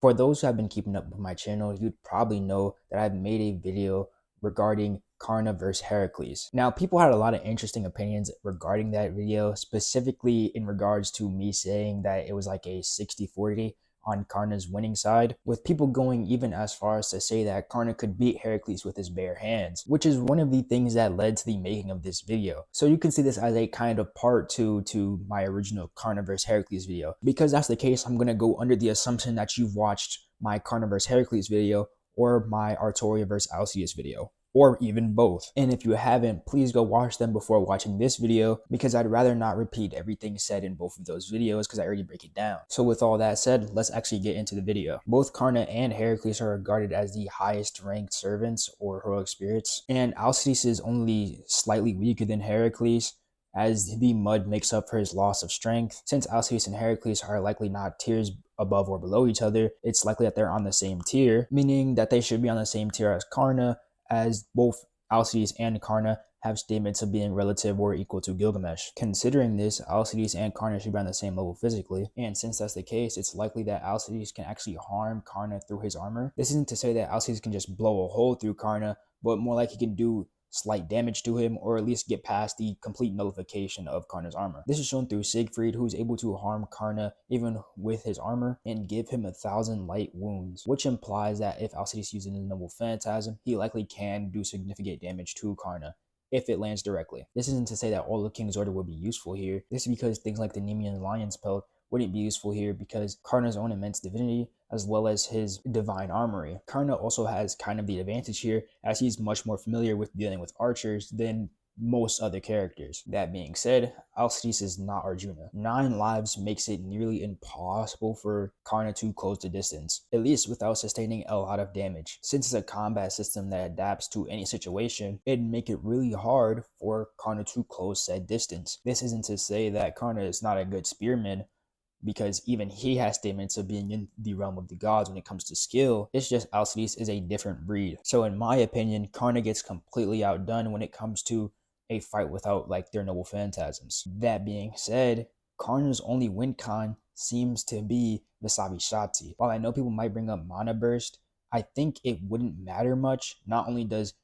For those who have been keeping up with my channel, you'd probably know that I've made a video regarding Karna versus Heracles. Now, people had a lot of interesting opinions regarding that video, specifically in regards to me saying that it was like a 60-40 on Karna's winning side, with people going even as far as to say that Karna could beat Heracles with his bare hands, which is one of the things that led to the making of this video. So you can see this as a kind of part two to my original Karna vs Heracles video. Because that's the case, I'm going to go under the assumption that you've watched my Karna vs Heracles video or my Artoria vs Alcides video, or even both. And if you haven't, please go watch them before watching this video, because I'd rather not repeat everything said in both of those videos because I already break it down. So with all that said, let's actually get into the video. Both Karna and Heracles are regarded as the highest ranked servants or heroic spirits, and Alcides is only slightly weaker than Heracles, as the mud makes up for his loss of strength. Since Alcides and Heracles are likely not tiers above or below each other, it's likely that they're on the same tier, meaning that they should be on the same tier as Karna, as both Alcides and Karna have statements of being relative or equal to Gilgamesh. Considering this, Alcides and Karna should be on the same level physically, and since that's the case, it's likely that Alcides can actually harm Karna through his armor. This isn't to say that Alcides can just blow a hole through Karna, but more like he can do slight damage to him, or at least get past the complete nullification of Karna's armor. This is shown through Siegfried, who's able to harm Karna even with his armor and give him 1,000 light wounds, which implies that if Alcides uses his noble phantasm, he likely can do significant damage to Karna if it lands directly. This isn't to say that all of King's Order would be useful here. This is because things like the Nemean Lion's Pelt wouldn't be useful here because Karna's own immense divinity, as well as his divine armory. Karna also has kind of the advantage here, as he's much more familiar with dealing with archers than most other characters. That being said, Alcides is not Arjuna. 9 lives makes it nearly impossible for Karna to close the distance, at least without sustaining a lot of damage. Since it's a combat system that adapts to any situation, it'd make it really hard for Karna to close said distance. This isn't to say that Karna is not a good spearman, because even he has statements of being in the realm of the gods when it comes to skill. It's just Alcides is a different breed. So in my opinion, Karna gets completely outdone when it comes to a fight without like their noble phantasms. That being said, Karna's only win con seems to be Vasavi Shakti. While I know people might bring up Mana Burst, I think it wouldn't matter much. Not only does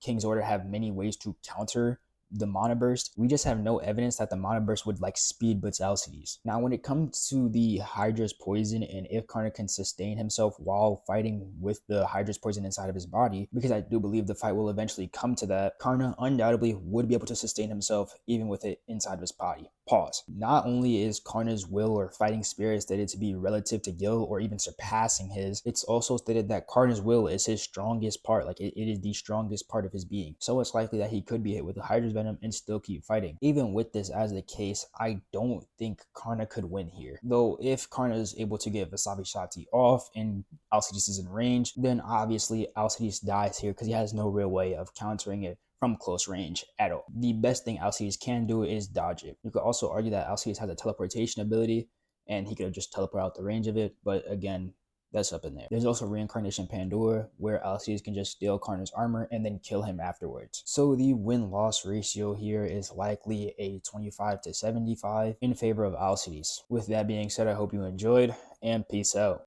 King's Order have many ways to counter the Mana Burst, we just have no evidence that the Mana Burst would like speed blitz Alcides. Now when it comes to the Hydra's poison and if Karna can sustain himself while fighting with the Hydra's poison inside of his body, because I do believe the fight will eventually come to that, Karna undoubtedly would be able to sustain himself even with it inside of his body. Pause. Not only is Karna's will or fighting spirit stated to be relative to Gil or even surpassing his, it's also stated that Karna's will is his strongest part, like it is the strongest part of his being. So it's likely that he could be hit with the Hydra's venom and still keep fighting. Even with this as the case, I don't think Karna could win here. Though if Karna is able to get Vasavi Shakti off and Alcides is in range, then obviously Alcides dies here because he has no real way of countering it from close range at all. The best thing Alcides can do is dodge it. You could also argue that Alcides has a teleportation ability and he could just teleport out the range of it, but again, that's up in there. There's also Reincarnation Pandora, where Alcides can just steal Karna's armor and then kill him afterwards. So the win-loss ratio here is likely a 25-75 in favor of Alcides. With that being said, I hope you enjoyed, and peace out.